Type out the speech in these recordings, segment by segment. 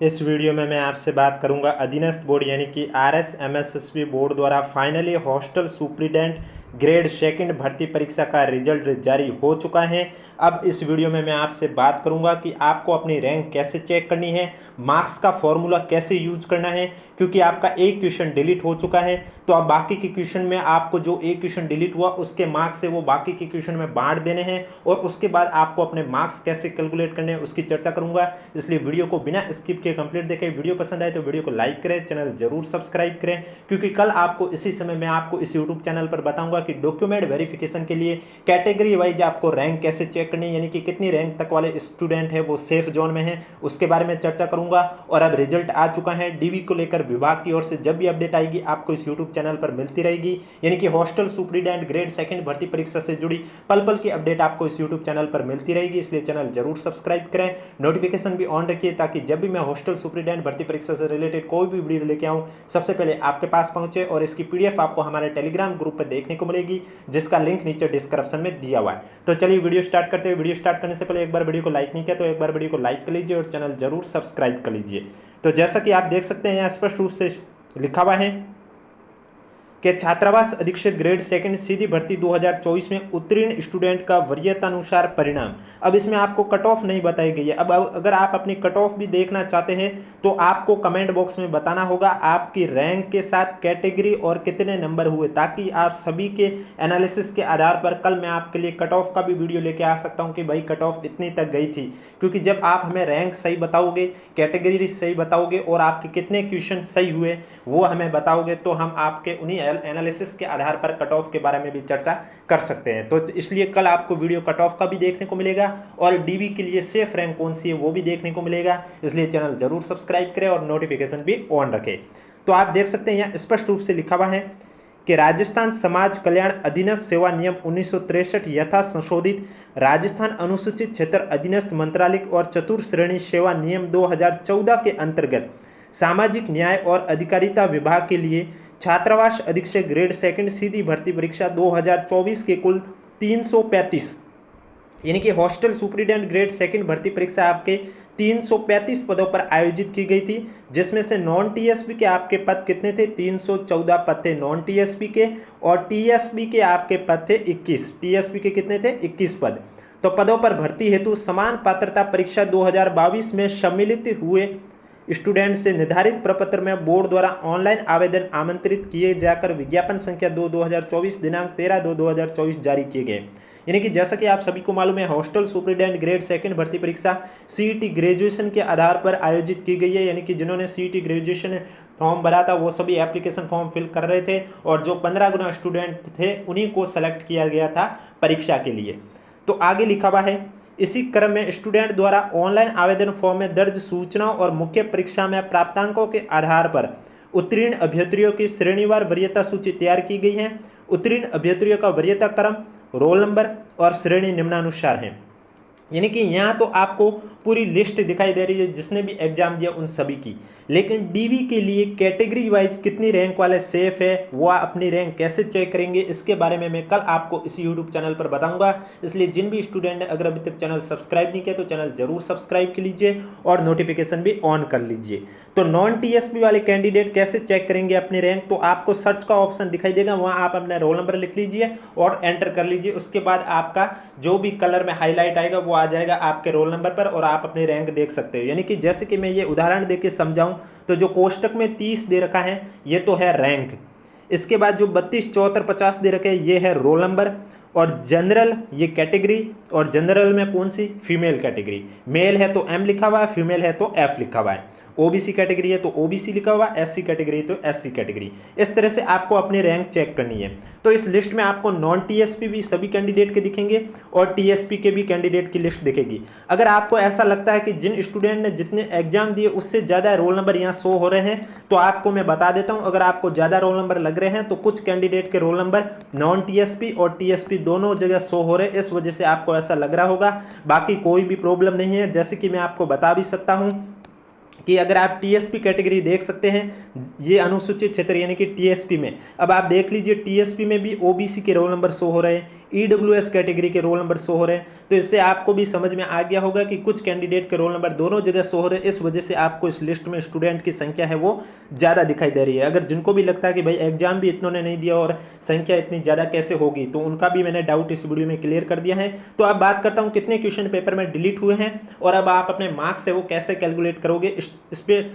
इस वीडियो में मैं आपसे बात करूंगा अधीनस्थ बोर्ड यानी कि RSMSSB बोर्ड द्वारा finally hostel superintendent grade second भर्ती परीक्षा का रिजल्ट जारी हो चुका है। अब इस वीडियो में मैं आपसे बात करूंगा कि आपको अपनी रैंक कैसे चेक करनी है, मार्क्स का फॉर्मूला कैसे यूज करना है, क्योंकि आपका एक क्वेश्चन डिलीट हो चुका है। तो अब बाकी के क्वेश्चन में आपको जो एक क्वेश्चन डिलीट हुआ उसके मार्क्स से वो बाकी के क्वेश्चन में बांट देने हैं और उसके बाद आपको अपने मार्क्स कैसे कैलकुलेट करने हैं उसकी चर्चा करूंगा। इसलिए वीडियो को बिना स्किप किए कंप्लीट देखें। वीडियो पसंद आए तो वीडियो को लाइक करें, चैनल जरूर सब्सक्राइब करें, क्योंकि कल आपको इसी समय मैं आपको इस यूट्यूब चैनल पर बताऊंगा कि डॉक्यूमेंट वेरिफिकेशन के लिए कैटेगरी वाइज आपको रैंक कैसे चेक करनी है, यानी कि कितनी रैंक तक वाले स्टूडेंट है वो सेफ जोन में है, उसके बारे में चर्चा करूंगा। और अब रिजल्ट आ चुका है, डीवी को लेकर विभाग की ओर से जब भी अपडेट आएगी आपको इस यूट्यूब चैनल पर मिलती रहेगी, यानी कि हॉस्टल सुप्रीडेंट ग्रेड सेकंड भर्ती परीक्षा से जुड़ी पल पल की अपडेट आपको इस यूट्यूब चैनल पर मिलती रहेगी। इसलिए चैनल जरूर सब्सक्राइब करें, नोटिफिकेशन भी ऑन रखिए, ताकि जब भी मैं हॉस्टल सुप्रीडेंट भर्ती परीक्षा से रिलेटेड कोई भी वीडियो लेके आऊं सबसे पहले आपके पास पहुंचे। और इसकी पीडीएफ आपको हमारे टेलीग्राम ग्रुप पर देखने को मिलेगी, जिसका लिंक नीचे डिस्क्रिप्शन में दिया हुआ है। तो चलिए वीडियो स्टार्ट करते हैं। वीडियो स्टार्ट करने से पहले एक बार वीडियो को लाइक नहीं किया तो एक बार वीडियो को लाइक कर लीजिए और चैनल जरूर सब्सक्राइब कर लीजिए। तो जैसा कि आप देख सकते हैं यहाँ स्पष्ट रूप से लिखा हुआ है कि छात्रावास अधीक्षक ग्रेड सेकंड सीधी भर्ती 2024 में उत्तीर्ण स्टूडेंट का वरीयतानुसार परिणाम। अब इसमें आपको कट ऑफ नहीं बताई गई है। अब अगर आप अपनी कट ऑफ भी देखना चाहते हैं तो आपको कमेंट बॉक्स में बताना होगा आपकी रैंक के साथ कैटेगरी और कितने नंबर हुए, ताकि आप सभी के एनालिसिस के आधार पर कल मैं आपके लिए कट ऑफ का भी वीडियो लेके आ सकता हूं कि भाई कट ऑफ इतनी तक गई थी। क्योंकि जब आप हमें रैंक सही बताओगे, कैटेगरी सही बताओगे और आपके कितने क्वेश्चन सही हुए वो हमें बताओगे, तो हम आपके उन्हीं एनालिसिस के आधार पर कट ऑफ के बारे में भी चर्चा कर सकते हैं। तो इसलिए कल आपको वीडियो कट ऑफ का भी देखने को मिलेगा और डीवी के लिए सेफ रैंक कौन सी है वो भी देखने को मिलेगा। इसलिए चैनल जरूर सब्सक्राइब करें और नोटिफिकेशन भी ऑन रखें। तो आप देख सकते हैं यहाँ स्पष्ट रूप से लिखा हुआ है कि राजस्थान समाज कल्याण अधीनस्थ सेवा नियम 1963 यथा संशोधित, राजस्थान अनुसूचित क्षेत्र अधीनस्थ मंत्रालय और चतुर्थ श्रेणी सेवा नियम 2014 के अंतर्गत सामाजिक न्याय और अधिकारिता विभाग के लिए छात्रावास अधीक्षक ग्रेड सेकंड सीधी भर्ती परीक्षा 2024 के कुल 335, यानी कि हॉस्टल सुप्रीडेंट ग्रेड सेकंड भर्ती परीक्षा आपके 335 पदों पर आयोजित की गई थी, जिसमें से नॉन टीएसपी के आपके पद कितने थे? 314 पद थे नॉन टीएसपी के, और टीएसपी के आपके पद थे 21। टीएसपी के कितने थे? 21 पद। तो पदों पर भर्ती हेतु समान पात्रता परीक्षा 2022 में सम्मिलित हुए स्टूडेंट से निर्धारित प्रपत्र में बोर्ड द्वारा ऑनलाइन आवेदन आमंत्रित किए जाकर विज्ञापन संख्या 2024 दिनांक 13/2/2024 जारी किए गए। यानी कि जैसा कि आप सभी को मालूम है, हॉस्टल सुप्रीडेंट ग्रेड सेकंड भर्ती परीक्षा सीईटी ग्रेजुएशन के आधार पर आयोजित की गई है। यानी कि जिन्होंने सीईटी ग्रेजुएशन फॉर्म भरा था वो सभी एप्लीकेशन फॉर्म फिल कर रहे थे, और जो 15 गुना स्टूडेंट थे उन्हीं को सेलेक्ट किया गया था परीक्षा के लिए। तो आगे लिखा हुआ है, इसी क्रम में स्टूडेंट द्वारा ऑनलाइन आवेदन फॉर्म में दर्ज सूचनाओं और मुख्य परीक्षा में प्राप्तांकों के आधार पर उत्तीर्ण अभ्यर्थियों की श्रेणीवार वरीयता सूची तैयार की गई है। उत्तीर्ण अभ्यर्थियों का वरीयता क्रम, रोल नंबर और श्रेणी निम्नानुसार है। यानी कि यहाँ तो आपको पूरी लिस्ट दिखाई दे रही है जिसने भी एग्जाम दिया उन सभी की, लेकिन डीवी के लिए कैटेगरी वाइज कितनी रैंक वाले सेफ है, वो अपनी रैंक कैसे चेक करेंगे, इसके बारे में मैं कल आपको इसी यूट्यूब चैनल पर बताऊंगा। इसलिए जिन भी स्टूडेंट ने अगर अभी तक चैनल सब्सक्राइब नहीं किया तो चैनल जरूर सब्सक्राइब कर लीजिए और नोटिफिकेशन भी ऑन कर लीजिए। तो नॉन टीएसपी वाले कैंडिडेट कैसे चेक करेंगे अपनी रैंक? तो आपको सर्च का ऑप्शन दिखाई देगा, वहाँ आप अपना रोल नंबर लिख लीजिए और एंटर कर लीजिए। उसके बाद आपका जो भी कलर में हाईलाइट आएगा वो आ जाएगा आपके रोल नंबर पर और आप अपनी रैंक देख सकते हो। यानी कि जैसे कि मैं ये उदाहरण देके समझाऊं तो जो कोष्टक में 30 दे रखा है ये तो है रैंक, इसके बाद जो 32, 74, 50 दे रखे ये है रोल नंबर, और जनरल ये कैटेगरी, और जनरल में कौन सी? Female category. मेल है तो एम लिखा हुआ है, फीमेल है तो एफ लिखा हुआ है। ओबीसी कैटेगरी है तो ओबीसी लिखा हुआ, एससी कैटेगरी है तो एससी कैटेगरी। इस तरह से आपको अपनी रैंक चेक करनी है। तो इस लिस्ट में आपको नॉन टीएसपी भी सभी कैंडिडेट के दिखेंगे और टीएसपी के भी कैंडिडेट की लिस्ट दिखेगी। अगर आपको ऐसा लगता है कि जिन स्टूडेंट ने जितने एग्जाम दिए उससे ज़्यादा रोल नंबर यहाँ शो हो रहे हैं, तो आपको मैं बता देता हूँ, अगर आपको ज़्यादा रोल नंबर लग रहे हैं तो कुछ कैंडिडेट के रोल नंबर नॉन टीएसपी और टीएसपी दोनों जगह शो हो रहे हैं, इस वजह से आपको ऐसा लग रहा होगा। बाकी कोई भी प्रॉब्लम नहीं है। जैसे कि मैं आपको बता भी सकता हूँ कि अगर आप टीएसपी कैटेगरी देख सकते हैं, ये अनुसूचित क्षेत्र यानी कि टीएसपी में, अब आप देख लीजिए टीएसपी में भी ओबीसी के रोल नंबर शो हो रहे हैं, EWS कैटेगरी के रोल नंबर शो हो रहे हैं। तो इससे आपको भी समझ में आ गया होगा कि कुछ कैंडिडेट के रोल नंबर दोनों जगह शो हो रहे हैं, इस वजह से आपको इस लिस्ट में स्टूडेंट की संख्या है वो ज़्यादा दिखाई दे रही है। अगर जिनको भी लगता है कि भाई एग्जाम भी इतनों ने नहीं दिया और संख्या इतनी ज़्यादा कैसे होगी, तो उनका भी मैंने डाउट इस वीडियो में क्लियर कर दिया है। तो अब बात करता हूँ कितने क्वेश्चन पेपर में डिलीट हुए हैं और अब आप अपने मार्क्स है वो कैसे कैलकुलेट करोगे, इस पर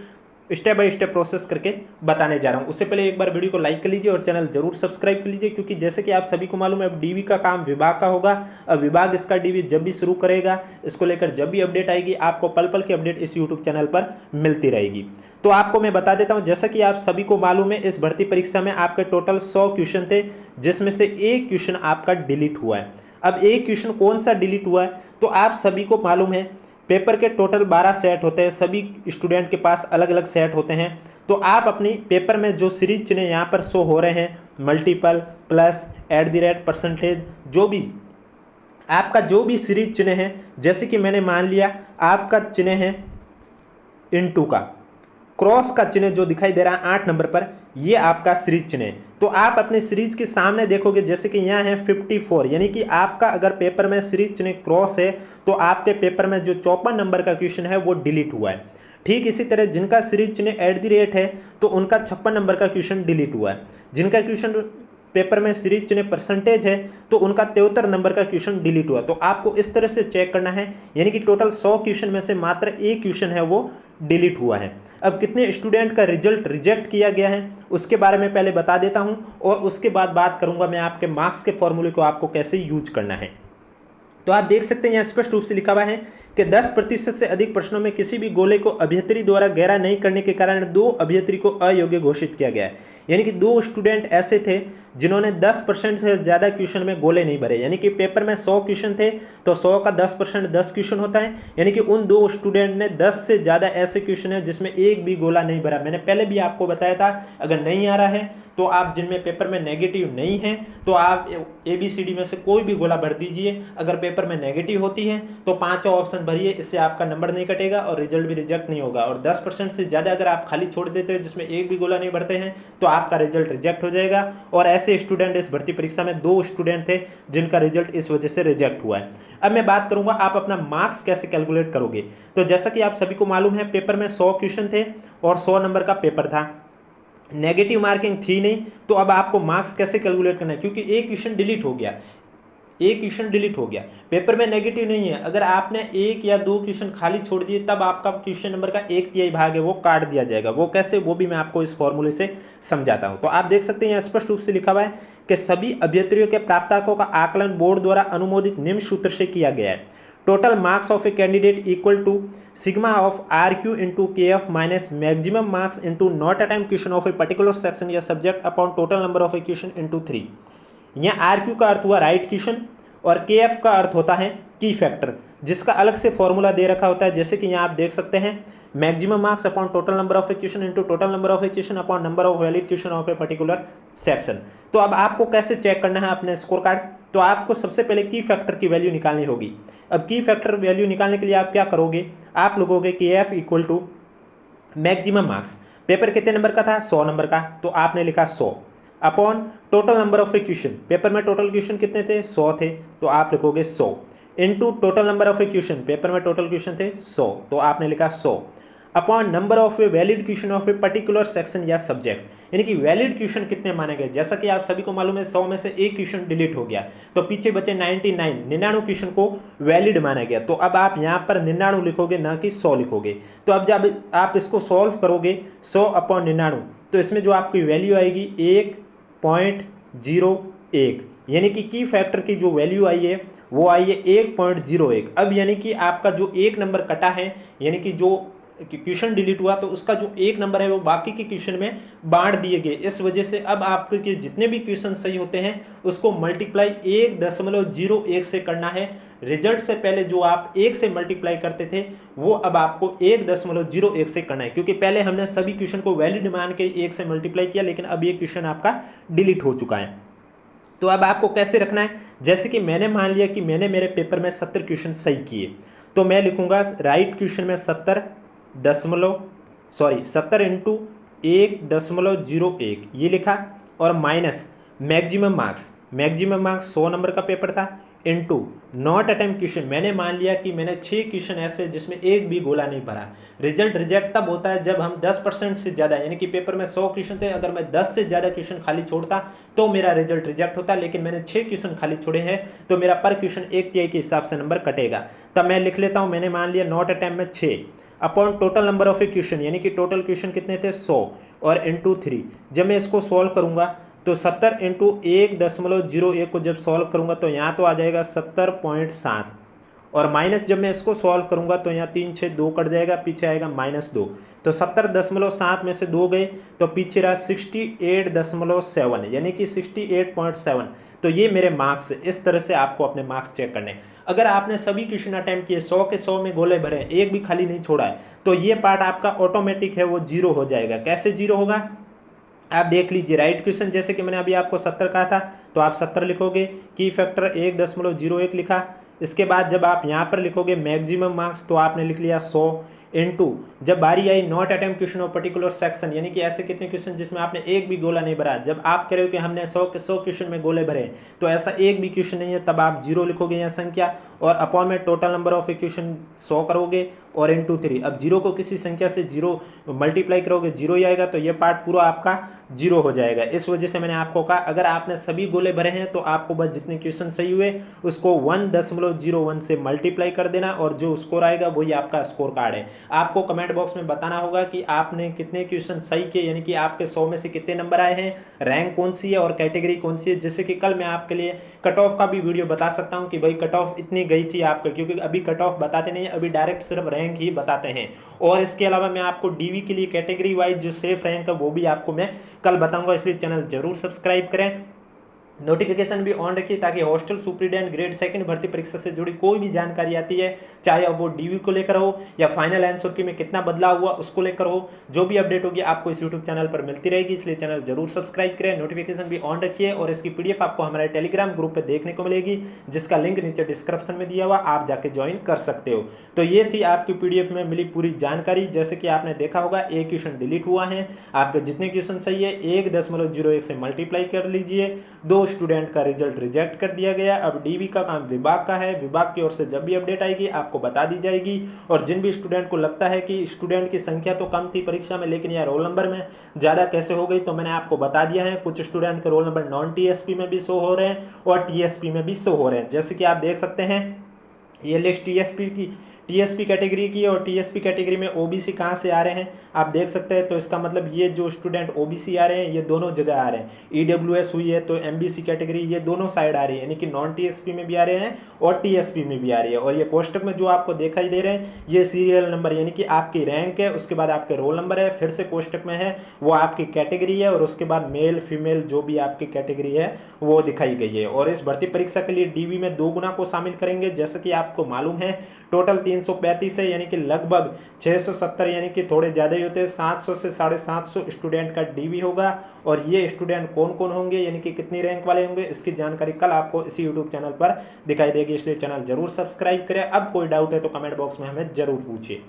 स्टेप बाय स्टेप प्रोसेस करके बताने जा रहा हूं। उससे पहले एक बार वीडियो को लाइक कर लीजिए और चैनल जरूर सब्सक्राइब कर लीजिए, क्योंकि जैसे कि आप सभी को मालूम है अब डीवी का काम विभाग का होगा। अब विभाग इसका डीवी जब भी शुरू करेगा, इसको लेकर जब भी अपडेट आएगी, आपको पल पल की अपडेट इस यूट्यूब चैनल पर मिलती रहेगी। तो आपको मैं बता देता हूं, जैसा कि आप सभी को मालूम है इस भर्ती परीक्षा में आपके टोटल 100 क्वेश्चन थे, जिसमें से एक क्वेश्चन आपका डिलीट हुआ है। अब एक क्वेश्चन कौन सा डिलीट हुआ है, तो आप सभी को मालूम है पेपर के टोटल 12 सेट होते हैं, सभी स्टूडेंट के पास अलग अलग सेट होते हैं। तो आप अपनी पेपर में जो सीरीज चिन्ह यहाँ पर शो हो रहे हैं, मल्टीपल, प्लस, @ परसेंटेज, जो भी आपका जो भी सीरीज चिन्ह है, जैसे कि मैंने मान लिया आपका चिन्ह है इनटू का, क्रॉस का चिन्ह जो दिखाई दे रहा है 8 नंबर पर, ये आपका सीरीज चिन्ह है। तो आप अपने सीरीज के सामने देखोगे, जैसे कि यहाँ है 54, यानी कि आपका अगर पेपर में सीरीज चिन्ह क्रॉस है तो आपके पेपर में जो 54 नंबर का क्वेश्चन है वो डिलीट हुआ है। ठीक इसी तरह जिनका सीरीज चिन्ह @ है तो उनका 56 नंबर का क्वेश्चन डिलीट हुआ है। जिनका क्वेश्चन पेपर में सीरीज चिन्ह परसेंटेज है तो उनका 73 नंबर का क्वेश्चन डिलीट हुआ। तो आपको इस तरह से चेक करना है, यानी कि टोटल 100 क्वेश्चन में से मात्र एक क्वेश्चन है वो डिलीट हुआ है। अब कितने स्टूडेंट का रिजल्ट रिजेक्ट किया गया है उसके बारे में पहले बता देता हूं, और उसके बाद बात करूंगा मैं आपके मार्क्स के फॉर्मूले को आपको कैसे यूज करना है। तो आप देख सकते हैं यहाँ स्पष्ट रूप से लिखा हुआ है कि 10% से अधिक प्रश्नों में किसी भी गोले को अभियंत्री द्वारा गहरा नहीं करने के कारण 2 अभियंत्री को अयोग्य घोषित किया गया है। यानी कि 2 स्टूडेंट ऐसे थे जिन्होंने 10% से ज़्यादा क्वेश्चन में गोले नहीं भरे। यानी कि पेपर में 100 क्वेश्चन थे तो 100 का 10% 10 क्वेश्चन होता है, यानी कि उन 2 स्टूडेंट ने 10 से ज़्यादा ऐसे क्वेश्चन है जिसमें एक भी गोला नहीं भरा। मैंने पहले भी आपको बताया था, अगर नहीं आ रहा है तो आप जिनमें पेपर में नेगेटिव नहीं है तो आप ABCD में से कोई भी गोला भर दीजिए। अगर पेपर में नेगेटिव होती है तो 5 ऑप्शन भरिए, इससे आपका नंबर नहीं कटेगा और रिजल्ट भी रिजेक्ट नहीं होगा। और 10% से ज़्यादा अगर आप खाली छोड़ देते हो जिसमें एक भी गोला नहीं भरते हैं तो आपका रिजल्ट रिजेक्ट हो जाएगा। और ऐसे स्टूडेंट इस भर्ती परीक्षा में 2 स्टूडेंट थे जिनका रिजल्ट इस वजह से रिजेक्ट हुआ है। अब मैं बात करूंगा आप अपना मार्क्स कैसे कैलकुलेट करोगे। तो जैसा कि आप सभी को मालूम है पेपर में 100 क्वेश्चन थे और 100 नंबर का पेपर था, नेगेटिव मार्किंग थी नहीं। तो अब आपको मार्क्स कैसे कैलकुलेट करना है, क्योंकि एक क्वेश्चन डिलीट हो गया, एक क्वेश्चन डिलीट हो गया, पेपर में नेगेटिव नहीं है। अगर आपने 1 या 2 क्वेश्चन खाली छोड़ दिए तब आपका क्वेश्चन नंबर का 1/3 भाग है वो काट दिया जाएगा। वो कैसे, वो भी मैं आपको इस फॉर्मूले से समझाता हूं। तो आप देख सकते हैं यहाँ स्पष्ट रूप से लिखा हुआ है कि सभी अभ्यर्थियों के प्राप्तांकों का आकलन बोर्ड द्वारा अनुमोदित निम्न सूत्र से किया गया है। Total marks of a candidate equal to sigma of RQ into KF minus maximum marks into not attempt question of a particular section या subject upon total number of a question into 3। यहाँ RQ का अर्थ हुआ right question और KF का अर्थ होता है की factor, जिसका अलग से फॉर्मूला दे रखा होता है। जैसे कि यहाँ आप देख सकते हैं maximum marks upon total number of a question into total number of a question upon number of valid question of a particular section. तो अब आपको कैसे चेक करना है अपने स्कोर कार्ड, तो आपको सबसे पहले की फैक्टर की वैल्यू निकालनी होगी। अब की फैक्टर वैल्यू निकालने के लिए आप क्या करोगे, आप लोगोगे KF equal to maximum marks, paper कितने नंबर का था 100 नंबर का, तो आपने लिखा 100 upon total number of a question, paper में टोटल क्वेश्चन कितने थे 100 थे तो आप लिखोगे 100 into total number of a question, paper में टोटल क्वेश्चन थे 100 तो आपने लिखा 100 upon number of a valid question of a particular section या सब्जेक्ट, यानी कि वैलिड क्वेश्चन कितने माने गए। जैसा कि आप सभी को मालूम है 100 में से एक क्वेश्चन डिलीट हो गया तो पीछे बचे 99 क्वेश्चन को वैलिड माना गया। तो अब आप यहाँ पर 99 लिखोगे ना कि 100 लिखोगे। तो अब जब आप इसको सॉल्व करोगे 100 अपॉन 99 तो इसमें जो आपकी वैल्यू आएगी 1.01, यानी कि की फैक्टर की जो वैल्यू आई है वो आई है 1.01। अब यानी कि आपका जो एक नंबर कटा है, यानी कि जो क्वेश्चन डिलीट हुआ तो उसका जो एक नंबर है वो बाकी के क्वेश्चन में बांट दिए गए। इस वजह से अब आपके जितने भी क्वेश्चन सही होते हैं उसको मल्टीप्लाई 1.01 से करना है। रिजल्ट से पहले जो आप 1 से मल्टीप्लाई करते थे वो अब आपको 1.01 से करना है, क्योंकि पहले हमने सभी क्वेश्चन को वैलिड मान के 1 से मल्टीप्लाई किया, लेकिन अब ये क्वेश्चन आपका डिलीट हो चुका है। तो अब आपको कैसे रखना है, जैसे कि मैंने मान लिया कि मैंने मेरे पेपर में 70 क्वेश्चन सही किए तो मैं लिखूंगा राइट क्वेश्चन में 70 इंटू 1.01 ये लिखा और minus maximum marks maximum marks 100 number का पेपर था, इनटू नॉट अटेम्प्ट क्वेश्चन, मैंने मान लिया कि मैंने 6 क्वेश्चन ऐसे जिसमें एक भी गोला नहीं भरा। रिजल्ट रिजेक्ट तब होता है जब हम 10% से ज़्यादा, यानी कि पेपर में 100 क्वेश्चन थे, अगर मैं 10 से ज़्यादा क्वेश्चन खाली छोड़ता तो मेरा रिजल्ट रिजेक्ट होता, लेकिन मैंने 6 क्वेश्चन खाली छोड़े हैं तो मेरा पर क्वेश्चन 1/3 के हिसाब से नंबर कटेगा। तब मैं लिख लेता हूँ, मैंने मान लिया नॉट अटेम्प्ट में 6 upon total number of a question, यानी कि टोटल क्वेश्चन कितने थे 100 और इंटू 3। जब मैं इसको सॉल्व करूंगा तो 70 इंटू 1.01 को जब सॉल्व करूंगा तो यहाँ तो आ जाएगा 70.7, और माइनस जब मैं इसको सॉल्व करूंगा तो यहाँ 3 6 2 कट जाएगा, पीछे आएगा -2, तो 70.7 में से 2 गए तो पीछे रहा 68.7, यानी कि 68.7। तो ये मेरे मार्क्स, इस तरह से आपको अपने मार्क्स चेक करने। अगर आपने सभी क्वेश्चन अटेम्प्ट किए, 100 के 100 में गोले भरे, एक भी खाली नहीं छोड़ा है, तो ये पार्ट आपका ऑटोमेटिक है वो जीरो हो जाएगा। कैसे जीरो होगा आप देख लीजिए। राइट क्वेश्चन जैसे कि मैंने अभी आपको 70 कहा था तो आप 70 लिखोगे, की फैक्टर 1.01 लिखा। इसके बाद जब आप यहाँ पर लिखोगे मैक्सिमम मार्क्स तो आपने लिख लिया 100 इंटू, जब बारी आई not attempt question of particular section, यानी कि ऐसे कितने क्वेश्चन जिसमें आपने एक भी गोला नहीं भरा। जब आप कह रहे हो कि हमने 100 के 100 क्वेश्चन में गोले भरे तो ऐसा एक भी क्वेश्चन नहीं है, तब आप 0 लिखोगे यहाँ संख्या, और अपॉन में टोटल नंबर ऑफ क्वेश्चन 100 करोगे और इंटू 3। अब 0 को किसी संख्या से 0 मल्टीप्लाई करोगे 0 ही आएगा, तो ये पार्ट पूरा आपका 0 हो जाएगा। इस वजह से मैंने आपको कहा अगर आपने सभी गोले भरे हैं तो आपको बस जितने क्वेश्चन सही हुए उसको 1.01 से मल्टीप्लाई कर देना, और जो स्कोर आएगा वही आपका स्कोर कार्ड है। आपको कमेंट बॉक्स में बताना होगा कि आपने कितने क्वेश्चन सही किए, यानी कि आपके 100 में से कितने नंबर आए हैं, रैंक कौन सी है और कैटेगरी कौन सी है। जैसे कि कल मैं आपके लिए कट ऑफ का भी वीडियो बता सकता हूं कि भाई कट ऑफ इतनी गई थी आपका, क्योंकि अभी कट ऑफ बताते नहीं है, अभी डायरेक्ट सिर्फ रैंक ही बताते हैं। और इसके अलावा मैं आपको डीवी के लिए कैटेगरी वाइज जो सेफ रैंक है वो भी आपको मैं कल बताऊंगा, इसलिए चैनल जरूर सब्सक्राइब करें, नोटिफिकेशन भी ऑन रखिए, ताकि हॉस्टल सुपरिटेंडेंट ग्रेड 2 भर्ती परीक्षा से जुड़ी कोई भी जानकारी आती है, चाहे अब वो डीवी को लेकर हो या फाइनल आंसर की में कितना बदलाव हुआ उसको लेकर हो, जो भी अपडेट होगी आपको इस यूट्यूब चैनल पर मिलती रहेगी। इसलिए चैनल जरूर सब्सक्राइब करें, नोटिफिकेशन भी ऑन रखिए, और इसकी पीडीएफ आपको हमारे टेलीग्राम ग्रुप पर देखने को मिलेगी, जिसका लिंक नीचे डिस्क्रिप्शन में दिया हुआ, आप जाके ज्वाइन कर सकते हो। तो ये थी आपकी पीडीएफ में मिली पूरी जानकारी। जैसे कि आपने देखा होगा एक क्वेश्चन डिलीट हुआ है, आपके जितने क्वेश्चन सही है 1.01 से मल्टीप्लाई कर लीजिए, 2 स्टूडेंट का रिजल्ट रिजेक्ट कर दिया गया। अब डीवी का काम विभाग का है, विभाग की ओर से जब भी अपडेट आएगी आपको बता दी जाएगी। और जिन भी स्टूडेंट को लगता है कि स्टूडेंट की संख्या तो कम थी परीक्षा में, लेकिन यह रोल नंबर में ज़्यादा कैसे हो गई, तो मैंने आपको बता दिया है। कुछ स्टूडेंट के रोल नंबर नॉन टीएसपी में भी शो हो रहे हैं और टीएसपी में भी शो हो रहे हैं। जैसे कि आप देख सकते हैं ये लिस्ट टीएसपी कैटेगरी की, और टीएसपी कैटेगरी में ओबीसी कहाँ से आ रहे हैं आप देख सकते हैं। तो इसका मतलब ये जो स्टूडेंट ओबीसी आ रहे हैं ये दोनों जगह आ रहे हैं, ईडब्ल्यूएस हुई है तो एमबीसी कैटेगरी, ये दोनों साइड आ रही है, यानी कि नॉन टीएसपी में भी आ रहे हैं और टीएसपी में भी आ रही है। और ये कोष्टक में जो आपको दिखाई दे रहे हैं ये सीरियल नंबर, यानी कि आपकी रैंक है, उसके बाद आपके रोल नंबर है, फिर से कोष्टक में है वो आपकी कैटेगरी है, और उसके बाद मेल फीमेल जो भी आपकी कैटेगरी है वो दिखाई गई है। और इस भर्ती परीक्षा के लिए डीवी में 2 गुना को शामिल करेंगे। जैसे कि आपको मालूम है टोटल 335 है, यानी कि लगभग 670, यानी कि थोड़े ज़्यादा ही होते हैं, 700 से 750 स्टूडेंट का डीवी होगा। और ये स्टूडेंट कौन कौन होंगे, यानी कि कितनी रैंक वाले होंगे, इसकी जानकारी कल आपको इसी यूट्यूब चैनल पर दिखाई देगी। इसलिए चैनल जरूर सब्सक्राइब करें। अब कोई डाउट है तो कमेंट बॉक्स में हमें जरूर पूछिए।